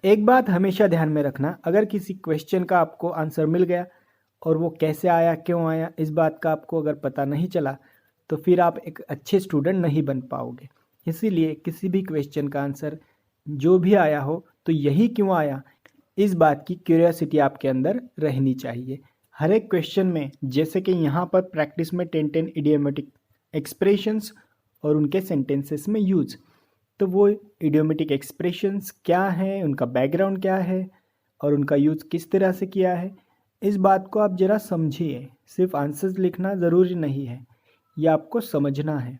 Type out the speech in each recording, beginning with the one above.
एक बात हमेशा ध्यान में रखना, अगर किसी क्वेश्चन का आपको आंसर मिल गया और वो कैसे आया, क्यों आया, इस बात का आपको अगर पता नहीं चला तो फिर आप एक अच्छे स्टूडेंट नहीं बन पाओगे। इसीलिए किसी भी क्वेश्चन का आंसर जो भी आया हो तो यही क्यों आया, इस बात की क्यूरियोसिटी आपके अंदर रहनी चाहिए। हर एक क्वेश्चन में, जैसे कि यहाँ पर प्रैक्टिस में 10 इडियोमेटिक एक्सप्रेशंस और उनके सेंटेंसेस में यूज, तो वो इडियोमेटिक एक्सप्रेशंस क्या हैं, उनका बैकग्राउंड क्या है और उनका यूज़ किस तरह से किया है, इस बात को आप ज़रा समझिए। सिर्फ आंसर्स लिखना ज़रूरी नहीं है, ये आपको समझना है।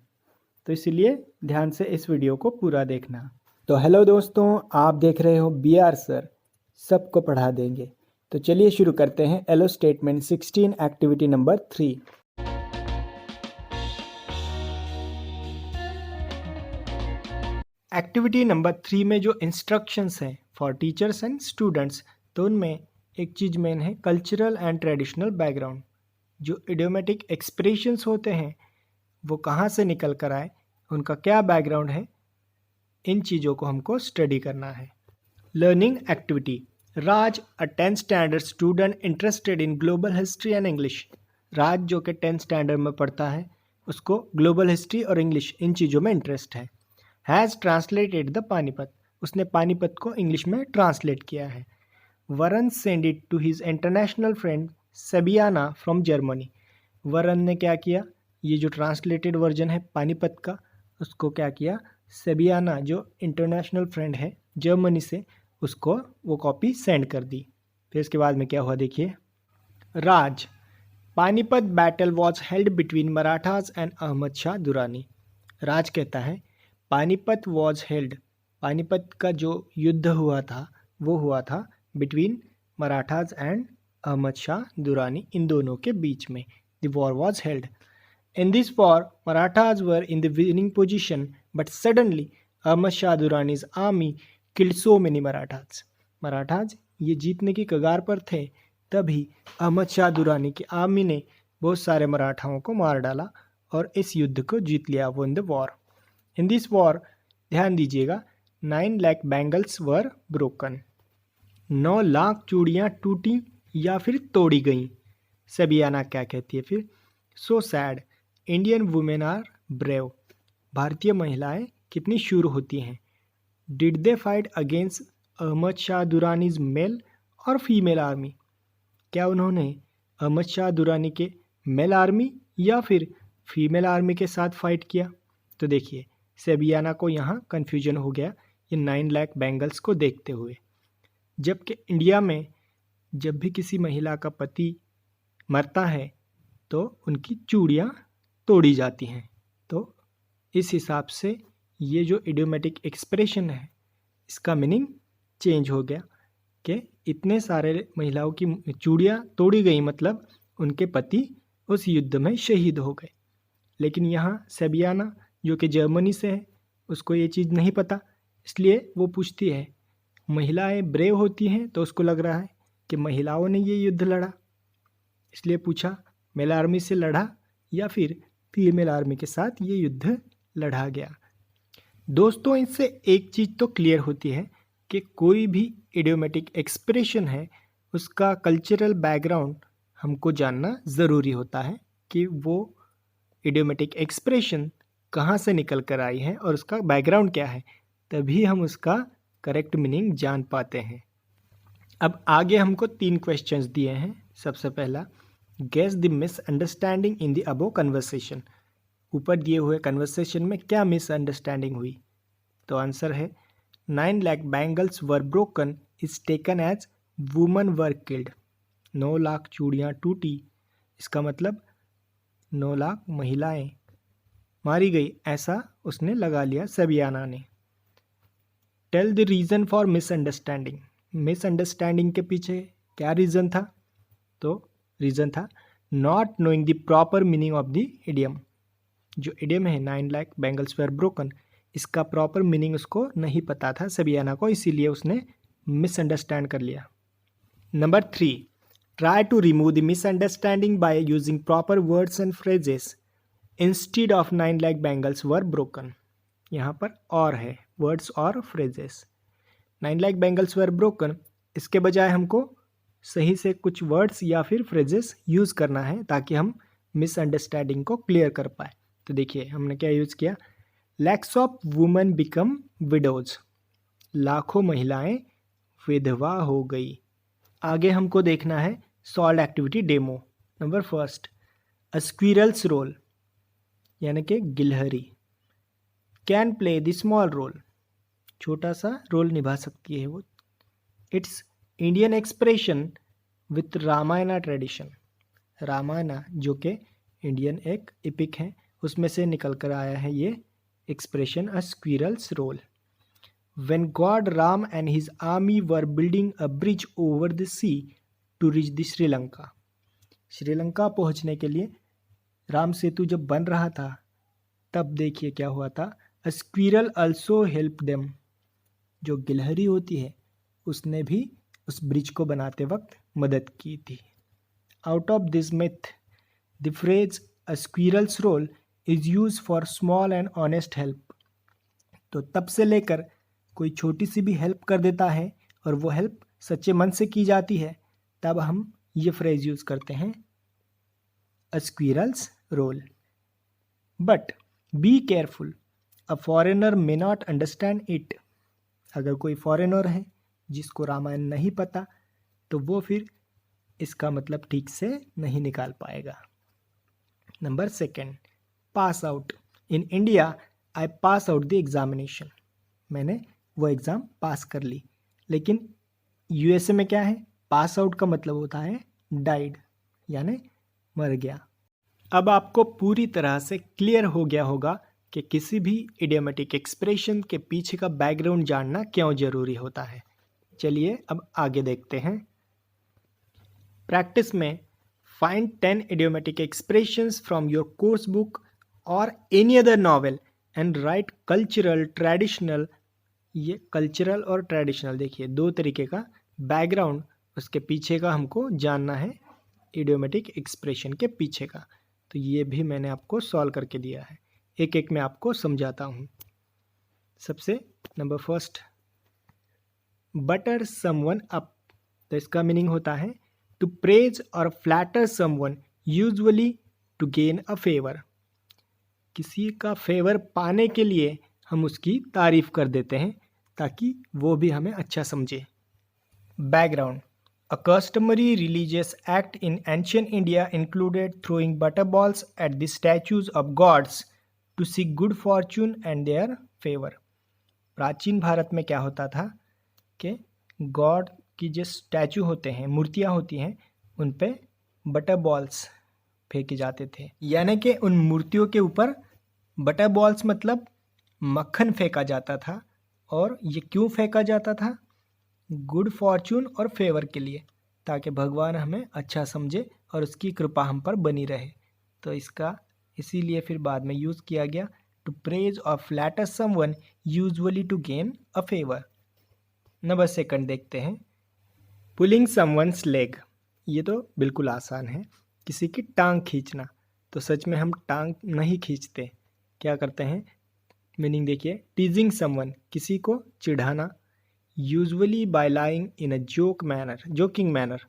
तो इसलिए ध्यान से इस वीडियो को पूरा देखना। तो हेलो दोस्तों, आप देख रहे हो BR सर सबको पढ़ा देंगे। तो चलिए शुरू करते हैं। एलो statement 16 activity number 3। Activity number 3 में जो इंस्ट्रक्शंस हैं फॉर टीचर्स एंड स्टूडेंट्स, तो उनमें एक चीज़ मेन है कल्चरल एंड ट्रेडिशनल बैकग्राउंड। जो इडियोमेटिक एक्सप्रेशंस होते हैं वो कहाँ से निकल कर आए, उनका क्या बैकग्राउंड है, इन चीज़ों को हमको स्टडी करना है। Learning activity. Raj, a 10th standard student interested in global history and English. Raj जो कि 10th स्टैंडर्ड में पढ़ता है, उसको ग्लोबल हिस्ट्री और इंग्लिश इन चीज़ों में इंटरेस्ट है। हैज़ ट्रांसलेटेड द पानीपत, उसने पानीपत को इंग्लिश में ट्रांसलेट किया है। Varun send it to his international friend Sabiana from Germany. Varun ने क्या किया, ये जो ट्रांसलेटेड वर्जन है पानीपत का, उसको क्या किया, सबियाना जो इंटरनेशनल फ्रेंड है जर्मनी से, उसको वो कॉपी सेंड कर दी। फिर इसके बाद में क्या हुआ देखिए। Raj, Panipat battle was held between Marathas and Ahmad Shah Durrani. Raj कहता है पानीपत वॉज हेल्ड, पानीपत का जो युद्ध हुआ था वो हुआ था बिटवीन मराठाज एंड अहमद शाह दुरानी, इन दोनों के बीच में the war was held. In this war Marathas were in the winning position but suddenly Ahmad Shah Durrani's army killed so many Marathas. Marathas ये जीतने की कगार पर थे, तभी अहमद शाह दुरानी की आर्मी ने बहुत सारे मराठाओं को मार डाला और इस युद्ध को जीत लिया, वो in the war. In this war, ध्यान दीजिएगा, 9 lakh bangles were broken, 9 lakh चूड़ियाँ टूटी या फिर तोड़ी गईं। सबियाना क्या कहती है फिर, so said, Indian women are brave, भारतीय महिलाएं कितनी शूर होती हैं। Did they fight against Ahmad Shah Durrani's male और फीमेल आर्मी, क्या उन्होंने अहमद शाह दुरानी के मेल आर्मी या फिर फीमेल आर्मी के साथ फाइट किया। तो देखिए सबियाना को यहाँ कन्फ्यूजन हो गया ये 9 लाख बैंगल्स को देखते हुए, जबकि इंडिया में जब भी किसी महिला का पति मरता है तो उनकी चूड़ियाँ तोड़ी जाती हैं। तो इस हिसाब से ये जो इडियोमेटिक एक्सप्रेशन है इसका मीनिंग चेंज हो गया कि इतने सारे महिलाओं की चूड़ियाँ तोड़ी गई, मतलब उनके पति उस युद्ध में शहीद हो गए। लेकिन यहाँ सबियाना जो कि जर्मनी से है, उसको ये चीज़ नहीं पता, इसलिए वो पूछती है महिलाएं ब्रेव होती हैं, तो उसको लग रहा है कि महिलाओं ने ये युद्ध लड़ा, इसलिए पूछा मेल आर्मी से लड़ा या फिर फीमेल आर्मी के साथ ये युद्ध लड़ा गया। दोस्तों इससे एक चीज़ तो क्लियर होती है कि कोई भी इडियोमेटिक एक्सप्रेशन है उसका कल्चरल बैकग्राउंड हमको जानना ज़रूरी होता है कि वो इडियोमेटिक एक्सप्रेशन कहाँ से निकल कर आई है और उसका बैकग्राउंड क्या है, तभी हम उसका करेक्ट मीनिंग जान पाते हैं। अब आगे हमको 3 क्वेश्चंस दिए हैं। सबसे पहला, guess the misunderstanding in the above conversation, ऊपर दिए हुए कन्वर्सेशन में क्या मिसअंडरस्टैंडिंग हुई। तो आंसर है 9 lakh bangles were broken is taken as woman were killed, 9 lakh चूड़ियाँ टूटी, इसका मतलब 9 लाख महिलाएं मारी गई, ऐसा उसने लगा लिया सबियाना ने। Tell the reason for misunderstanding, misunderstanding के पीछे क्या रीज़न था, तो रीज़न था not knowing the proper meaning of the idiom. जो इडियम है 9 लाख बैंगल्स वर ब्रोकन, इसका प्रॉपर मीनिंग उसको नहीं पता था सबियाना को, इसीलिए उसने मिसअंडरस्टैंड कर लिया। Number 3, try to remove the misunderstanding by using proper words and phrases instead of 9 lakh bangles were broken. यहाँ पर और है वर्ड्स और phrases. 9 lakh bangles were broken, इसके बजाय हमको सही से कुछ वर्ड्स या फिर फ्रेजेस यूज़ करना है ताकि हम मिसअंडरस्टैंडिंग को क्लियर कर पाए। तो देखिए हमने क्या यूज़ किया, lakhs of women become widows, लाखों महिलाएं विधवा हो गई। आगे हमको देखना है solve activity demo. Number first, a squirrel's role यानी कि गिलहरी can play the small role, छोटा सा रोल निभा सकती है वो। It's Indian expression with Ramayana tradition, Ramayana जो कि इंडियन एक एपिक है उसमें से निकल कर आया है ये expression, a squirrel's role. When God Ram and his army were building a bridge over the sea to reach the Sri Lanka, Sri Lanka पहुंचने के लिए राम सेतु जब बन रहा था तब देखिए क्या हुआ था, a squirrel also helped them, जो गिलहरी होती है उसने भी उस ब्रिज को बनाते वक्त मदद की थी। Out of this myth, the phrase a squirrel's role is used for small and honest help, तो तब से लेकर कोई छोटी सी भी हेल्प कर देता है और वो हेल्प सच्चे मन से की जाती है तब हम ये फ्रेज यूज़ करते हैं, a squirrel's role. But be careful, a foreigner may not understand it, अगर कोई फॉरेनर है जिसको रामायण नहीं पता तो वो फिर इसका मतलब ठीक से नहीं निकाल पाएगा। Number second, pass out, in India I pass out the examination, मैंने वो एग्ज़ाम पास कर ली। लेकिन यूएसए में क्या है, पास आउट का मतलब होता है डाइड यानी मर गया। अब आपको पूरी तरह से क्लियर हो गया होगा कि किसी भी इडियोमेटिक एक्सप्रेशन के पीछे का बैकग्राउंड जानना क्यों ज़रूरी होता है। चलिए अब आगे देखते हैं। प्रैक्टिस में find 10 idiomatic expressions from your course book or any other novel and write cultural, traditional, ये कल्चरल और ट्रेडिशनल देखिए दो तरीके का बैकग्राउंड उसके पीछे का हमको जानना है, इडियोमेटिक एक्सप्रेशन के पीछे का। तो ये भी मैंने आपको सॉल्व करके दिया है, एक एक मैं आपको समझाता हूँ। सबसे number first, butter someone up, तो इसका मीनिंग होता है टू प्रेज और flatter someone usually to gain a favour, किसी का फेवर पाने के लिए हम उसकी तारीफ कर देते हैं ताकि वो भी हमें अच्छा समझे। Background, a customary religious act in ancient India included throwing butter balls at the statues of gods to seek good fortune and their favour. प्राचीन भारत में क्या होता था कि गॉड की जो स्टैचू होते हैं, मूर्तियाँ होती हैं, उन पे बटर बॉल्स फेंके जाते थे, यानी कि उन मूर्तियों के ऊपर बटर बॉल्स मतलब मक्खन फेंका जाता था। और ये क्यों फेंका जाता था, गुड फॉर्चून और फेवर के लिए, ताकि भगवान हमें अच्छा समझे और उसकी कृपा हम पर बनी रहे। तो इसका इसीलिए फिर बाद में यूज़ किया गया, टू प्रेज और flatter someone usually to gain a favour. Number second देखते हैं, पुलिंग समवन्स लेग, ये तो बिल्कुल आसान है, किसी की टांग खींचना। तो सच में हम टांग नहीं खींचते, क्या करते हैं, मीनिंग देखिए, टीजिंग समवन, किसी को चिढ़ाना, usually by lying in a joke manner, joking manner,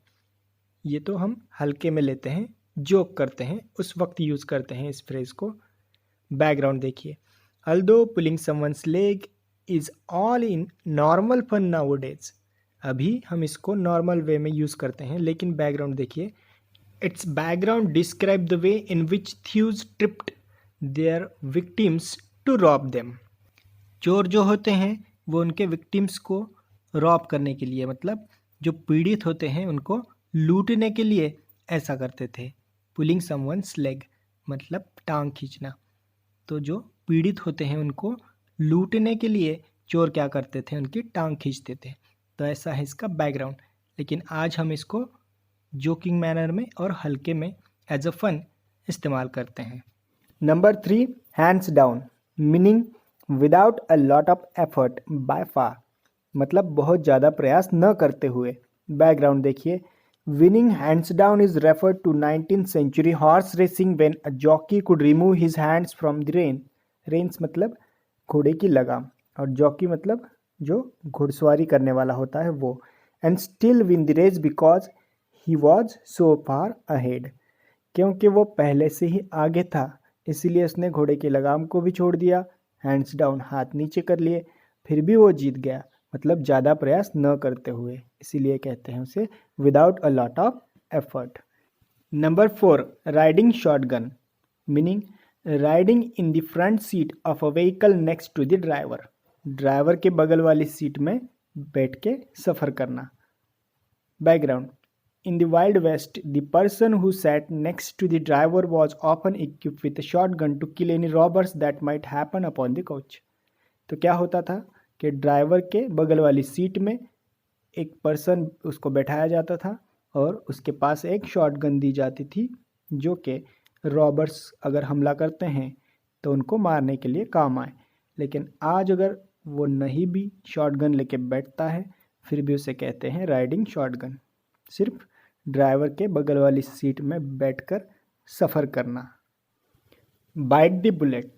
ये तो हम हल्के में लेते हैं, जोक करते हैं, उस वक्त यूज़ करते हैं इस फ्रेज़ को। बैकग्राउंड देखिए, although pulling someone's leg is all in normal fun nowadays, अभी हम इसको नॉर्मल वे में यूज़ करते हैं, लेकिन बैकग्राउंड देखिए, it's background describe the way in which thieves tripped their victims to rob them, चोर जो होते हैं वो उनके विक्टिम्स को रॉब करने के लिए, मतलब जो पीड़ित होते हैं उनको लूटने के लिए ऐसा करते थे। पुलिंग समवन्स लेग मतलब टांग खींचना, तो जो पीड़ित होते हैं उनको लूटने के लिए चोर क्या करते थे, उनकी टांग खींचते थे। तो ऐसा है इसका बैकग्राउंड, लेकिन आज हम इसको जोकिंग मैनर में और हल्के में एज अ फन इस्तेमाल करते हैं। Number 3, hands down, meaning without a lot of effort by far, मतलब बहुत ज़्यादा प्रयास न करते हुए। बैकग्राउंड देखिए, winning hands down is referred to 19th century horse racing when a jockey could remove his hands from the rein, reins मतलब घोड़े की लगाम और जॉकी मतलब जो घुड़सवारी करने वाला होता है वो, and still win the race because he was so far ahead, क्योंकि वो पहले से ही आगे था इसीलिए उसने घोड़े की लगाम को भी छोड़ दिया, हैंड्स डाउन हाथ नीचे कर लिए, फिर भी वो जीत गया, मतलब ज़्यादा प्रयास न करते हुए, इसीलिए कहते हैं उसे without a lot of effort. Number 4, riding shotgun, meaning riding in the front seat of a vehicle next to the driver, driver के बगल वाली सीट में बैठ के सफ़र करना। Background, in the Wild West, the person who sat next to the driver was often equipped with a shotgun to kill any robbers that might happen upon the coach. तो क्या होता था कि ड्राइवर के बगल वाली सीट में एक पर्सन उसको बैठाया जाता था और उसके पास एक शॉटगन दी जाती थी जो कि रॉबर्स अगर हमला करते हैं तो उनको मारने के लिए काम आए। लेकिन आज अगर वो नहीं भी शॉटगन लेके बैठता है फिर भी उसे कहते हैं राइडिंग शॉटगन, सिर्फ ड्राइवर के बगल वाली सीट में बैठकर सफ़र करना। Bite the bullet,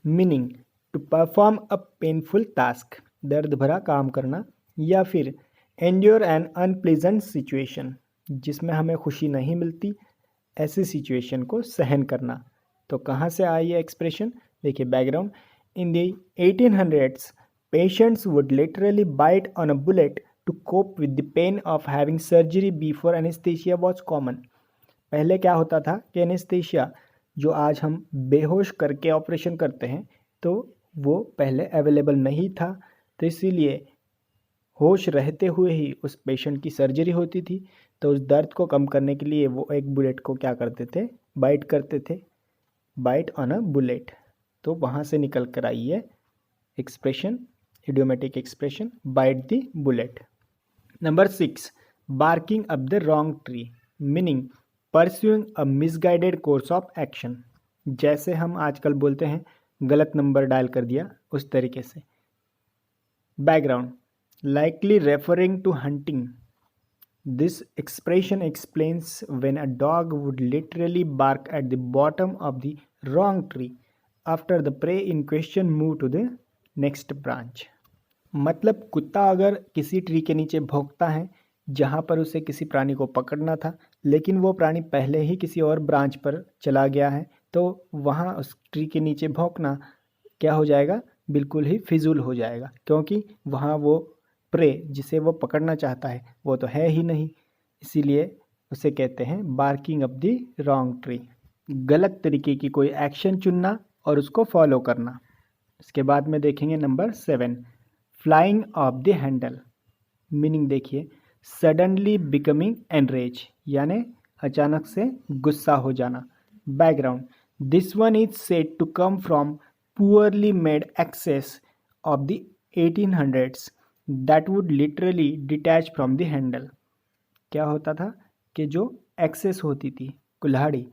meaning to perform a painful task, दर्द भरा काम करना, या फिर एंड्योर एन अनप्लेजेंट सिचुएशन, जिसमें हमें खुशी नहीं मिलती, ऐसी सिचुएशन को सहन करना। तो कहाँ से आई ये एक्सप्रेशन, देखिए background, in the 1800s patients would literally bite on a bullet to cope with the pain of having surgery before anesthesia was common। पहले क्या होता था कि एनेस्थीसिया जो आज हम बेहोश करके ऑपरेशन करते हैं तो वो पहले अवेलेबल नहीं था, तो इसीलिए होश रहते हुए ही उस पेशेंट की सर्जरी होती थी। तो उस दर्द को कम करने के लिए वो एक बुलेट को क्या करते थे, बाइट करते थे, बाइट ऑन अ बुलेट। तो वहाँ से निकल कर आई है expression, idiomatic expression bite the bullet. Number 6, barking up the wrong tree, meaning pursuing a misguided course of action, जैसे हम आजकल बोलते हैं गलत नंबर डायल कर दिया, उस तरीके से। Background, likely referring to hunting, this expression explains when a dog would literally bark at the bottom of the wrong tree after the prey in question move to the next branch. मतलब कुत्ता अगर किसी tree के नीचे भौंकता है जहाँ पर उसे किसी प्राणी को पकड़ना था, लेकिन वो प्राणी पहले ही किसी और ब्रांच पर चला गया है, तो वहाँ उस ट्री के नीचे भौंकना क्या हो जाएगा, बिल्कुल ही फिजूल हो जाएगा, क्योंकि वहाँ वो प्रे जिसे वो पकड़ना चाहता है वो तो है ही नहीं, इसीलिए उसे कहते हैं barking up the wrong tree, गलत तरीके की कोई एक्शन चुनना और उसको फॉलो करना। इसके बाद में देखेंगे number 7, flying off the handle, meaning देखिए सडनली बिकमिंग एनरेज, यानी अचानक से गुस्सा हो जाना। Background, this one is said to come from poorly made axes of the 1800s that would literally detach from the handle. क्या होता था कि जो एक्सेस होती थी कुल्हाड़ी,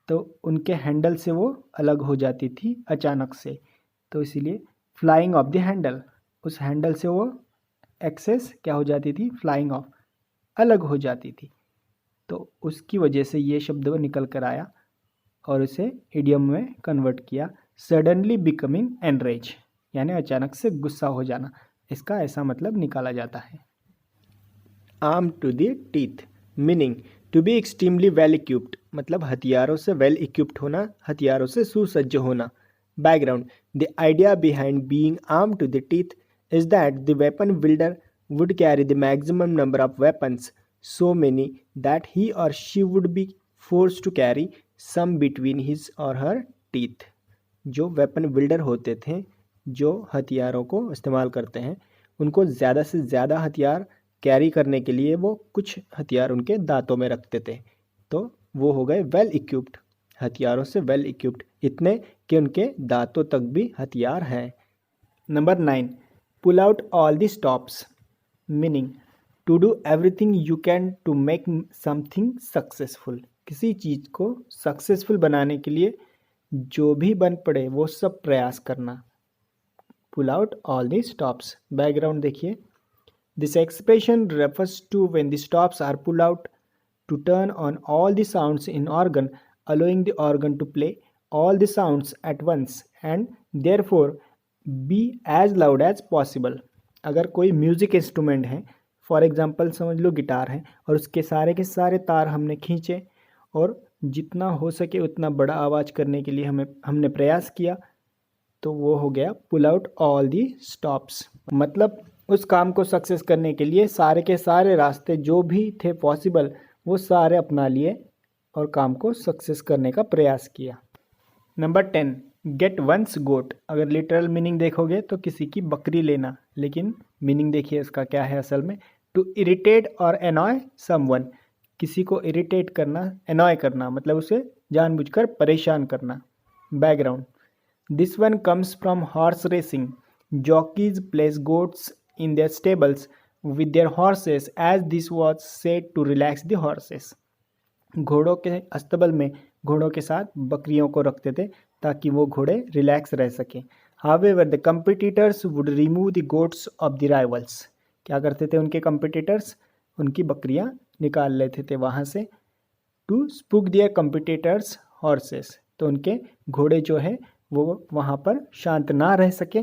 तो उनके हैंडल से वो अलग हो जाती थी अचानक से, तो इसीलिए फ्लाइंग ऑफ द हैंडल, उस हैंडल से वो एक्सेस क्या हो जाती थी, फ्लाइंग ऑफ, अलग हो जाती थी, तो उसकी वजह से ये शब्द वो निकल कर आया और उसे इडियम में कन्वर्ट किया, सडनली बिकमिंग एनरेज, यानी अचानक से गुस्सा हो जाना, इसका ऐसा मतलब निकाला जाता है। Arm to the teeth, meaning to be extremely well equipped, मतलब हथियारों से वेल इक्विप्ड होना, हथियारों से सुसज्ज होना। Background, the idea behind being armed to the teeth is that the weapon wielder would carry the maximum number of weapons, so many that he or she would be forced to carry some between his or her teeth। जो weapon विल्डर होते थे, जो हथियारों को इस्तेमाल करते हैं, उनको ज़्यादा से ज़्यादा हथियार कैरी करने के लिए वो कुछ हथियार उनके दांतों में रखते थे, तो वो हो गए वेल इक्विप्ड, हथियारों से वेल इक्विप्ड, इतने कि उनके दांतों तक भी हथियार हैं। Number 9, pull out all the stops, meaning to do everything you can to make something successful, किसी चीज़ को सक्सेसफुल बनाने के लिए जो भी बन पड़े वो सब प्रयास करना। Pull out all the stops. Background देखिए, this expression refers to when the stops are pull out to turn on all the sounds in organ, allowing the organ to play all the sounds at once and therefore be as loud as possible। अगर कोई music instrument है, for example समझ लो guitar है, और उसके सारे के सारे तार हमने खींचे और जितना हो सके उतना बड़ा आवाज़ करने के लिए हमने प्रयास किया, तो वो हो गया pull out all the stops. मतलब उस काम को सक्सेस करने के लिए सारे के सारे रास्ते जो भी थे पॉसिबल वो सारे अपना लिए और काम को सक्सेस करने का प्रयास किया। नंबर 10, गेट वंस गोट। अगर लिटरल मीनिंग देखोगे तो किसी की बकरी लेना, लेकिन मीनिंग देखिए इसका क्या है असल में, टू इरिटेट और एनॉय समवन। किसी को इरिटेट करना, एनॉय करना, मतलब उसे जानबूझकर परेशान करना। Background, this one comes from horse racing. Jockeys place goats in their stables with their horses as this was said to relax the horses. घोड़ों के अस्तबल में घोड़ों के साथ बकरियों को रखते थे ताकि वो घोड़े रिलैक्स रह सकें। However the competitors would remove the goats of the rivals. क्या करते थे उनके कंपिटिटर्स? उनकी बकरियां निकाल लेते थे वहाँ से। To spook their competitors horses, तो उनके घोड़े जो है वो वहाँ पर शांत ना रह सके।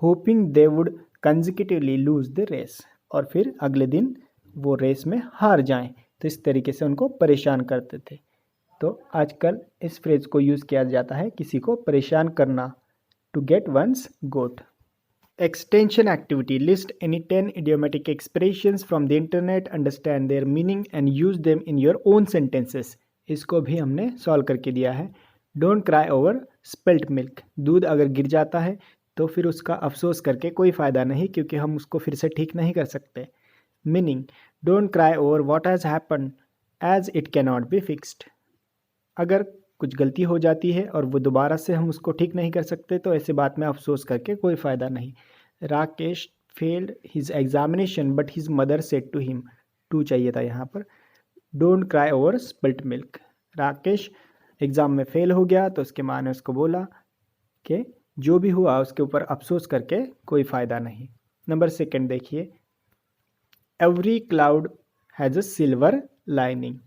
Hoping they would consecutively lose the race, और फिर अगले दिन वो रेस में हार जाएं, तो इस तरीके से उनको परेशान करते थे। तो आजकल इस फ्रेज को यूज़ किया जाता है किसी को परेशान करना, to get one's goat. Extension activity, list any 10 idiomatic expressions from the internet, understand their meaning and use them in your own sentences। इसको भी हमने सॉल्व करके दिया है। Don't cry over spilt milk. दूध अगर गिर जाता है तो फिर उसका अफसोस करके कोई फ़ायदा नहीं, क्योंकि हम उसको फिर से ठीक नहीं कर सकते। Meaning, don't cry over what has happen as it can not be fixed. अगर कुछ गलती हो जाती है और वो दोबारा से हम उसको ठीक नहीं कर सकते तो ऐसे बात में अफसोस करके कोई फ़ायदा नहीं। Rakesh failed his examination but his mother said to him. To चाहिए था यहाँ पर। Don't cry over spilt milk. Rakesh exam में फेल हो गया तो उसके माँ ने उसको बोला कि जो भी हुआ उसके ऊपर अफसोस करके कोई फ़ायदा नहीं। नंबर 2 देखिए, every cloud has a silver lining.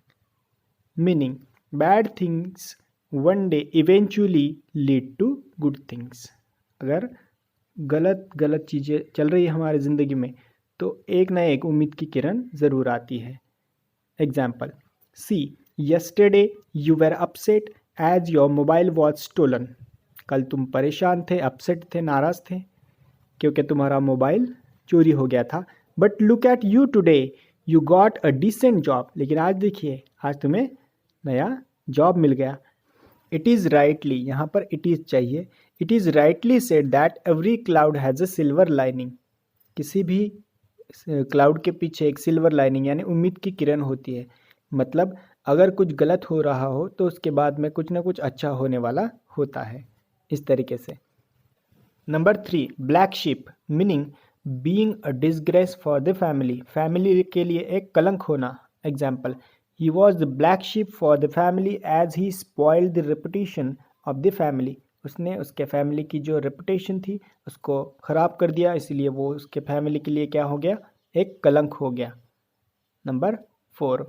Meaning, bad things one day eventually lead to good things. अगर गलत चीज़ें चल रही है हमारी ज़िंदगी में तो एक ना एक उम्मीद की किरण ज़रूर आती है। Example, see yesterday you were upset as your mobile was stolen. कल तुम परेशान थे, अपसेट थे, नाराज़ थे क्योंकि तुम्हारा मोबाइल चोरी हो गया था। But look at you today, you got a decent job. लेकिन आज देखिए, आज तुम्हें नया जॉब मिल गया। इट इज़ राइटली, यहाँ पर इट इज़ चाहिए। It is rightly said that every cloud has a silver lining. किसी भी क्लाउड के पीछे एक सिल्वर लाइनिंग यानी उम्मीद की किरण होती है। मतलब अगर कुछ गलत हो रहा हो तो उसके बाद में कुछ ना कुछ अच्छा होने वाला होता है, इस तरीके से। Number 3, black sheep. Meaning, being a disgrace for the family. Family के लिए एक कलंक होना। Example, he was the black sheep for the family as he spoiled the reputation of the family. उसने उसके फैमिली की जो रेपुटेशन थी उसको ख़राब कर दिया, इसलिए वो उसके फैमिली के लिए क्या हो गया, एक कलंक हो गया। Number 4,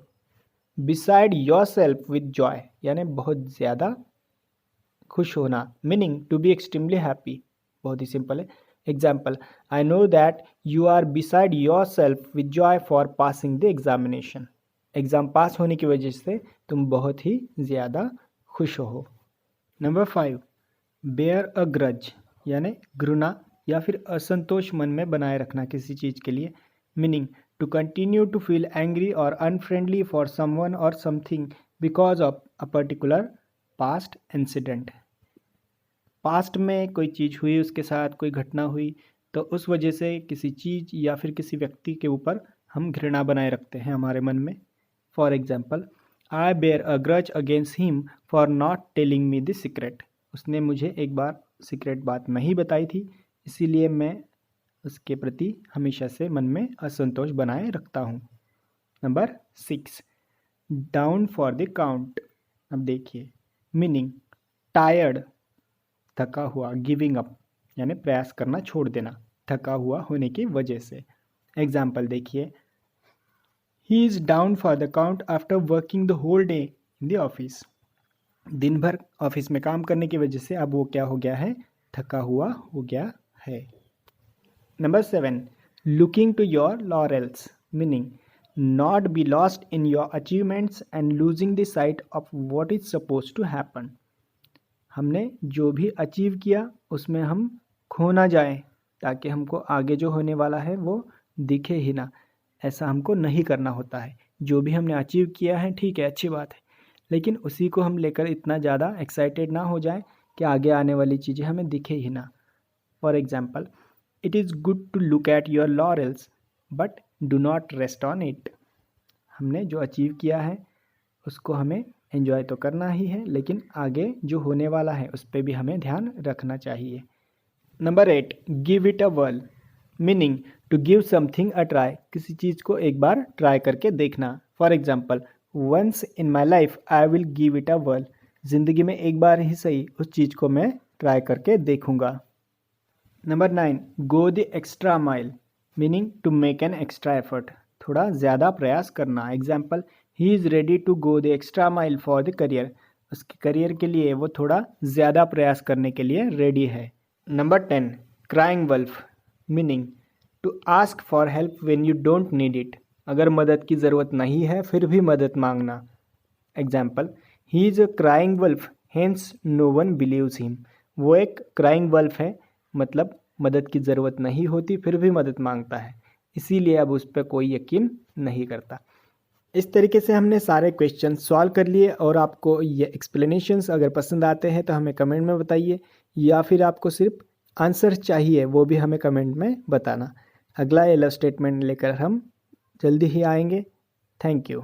beside yourself with joy, यानी बहुत ज़्यादा खुश होना। Meaning, to be extremely happy. बहुत ही सिंपल है। Example, I know that you are beside yourself with joy for passing the examination. Exam pass होने की वजह से तुम बहुत ही ज़्यादा खुश हो। नंबर 5, बेयर अ ग्रज, यानी घृणा या फिर असंतोष मन में बनाए रखना किसी चीज़ के लिए। Meaning, to continue to feel angry or unfriendly for someone or something because of a particular past incident. Past में कोई चीज़ हुई, उसके साथ कोई घटना हुई, तो उस वजह से किसी चीज़ या फिर किसी व्यक्ति के ऊपर हम घृणा बनाए रखते हैं हमारे मन में। For example, I bear a grudge against him for not telling me the secret. उसने मुझे एक बार सीक्रेट बात नहीं बताई थी, इसीलिए मैं उसके प्रति हमेशा से मन में असंतोष बनाए रखता हूँ। Number 6, down for the count. अब देखिए, मीनिंग, टायर्ड, थका हुआ, गिविंग अप यानी प्रयास करना छोड़ देना, थका हुआ होने की वजह से। एग्जाम्पल देखिए, he is down for the count after working the whole day in the office. दिन भर ऑफिस में काम करने की वजह से अब वो क्या हो गया है, थका हुआ हो गया है। Number 7, looking to your laurels, meaning not be lost in your achievements and losing the sight of what is supposed to happen. हमने जो भी अचीव किया उसमें हम खो ना जाएं, ताकि हमको आगे जो होने वाला है वो दिखे ही ना। ऐसा हमको नहीं करना होता है। जो भी हमने अचीव किया है ठीक है, अच्छी बात है, लेकिन उसी को हम लेकर इतना ज़्यादा एक्साइटेड ना हो जाए कि आगे आने वाली चीज़ें हमें दिखे ही ना। For example, it is good to look at your laurels but do not rest on it. हमने जो अचीव किया है उसको हमें एंजॉय तो करना ही है, लेकिन आगे जो होने वाला है उस पर भी हमें ध्यान रखना चाहिए। Number 8, give it a whirl, meaning to give something a try, किसी चीज़ को एक बार ट्राई करके देखना। For example, once in my life I will give it a whirl, ज़िंदगी में एक बार ही सही उस चीज़ को मैं ट्राई करके देखूँगा। Number 9, go the extra mile, meaning to make an extra effort, थोड़ा ज़्यादा प्रयास करना। Example, he is ready to go the extra mile for the career, उसके करियर के लिए वो थोड़ा ज़्यादा प्रयास करने के लिए रेडी है। Number 10, crying wolf, meaning to ask for help when you don't need it, अगर मदद की ज़रूरत नहीं है फिर भी मदद मांगना। Example, he is a crying wolf hence no one believes him, वो एक क्राइंग वल्फ है, मतलब मदद की ज़रूरत नहीं होती फिर भी मदद मांगता है, इसीलिए अब उस पर कोई यकीन नहीं करता। इस तरीके से हमने सारे क्वेश्चन सॉल्व कर लिए, और आपको ये एक्सप्लेनेशंस अगर पसंद आते हैं तो हमें कमेंट में बताइए, या फिर आपको सिर्फ आंसर चाहिए वो भी हमें कमेंट में बताना। अगला एलो स्टेटमेंट लेकर हम जल्दी ही आएंगे। Thank you.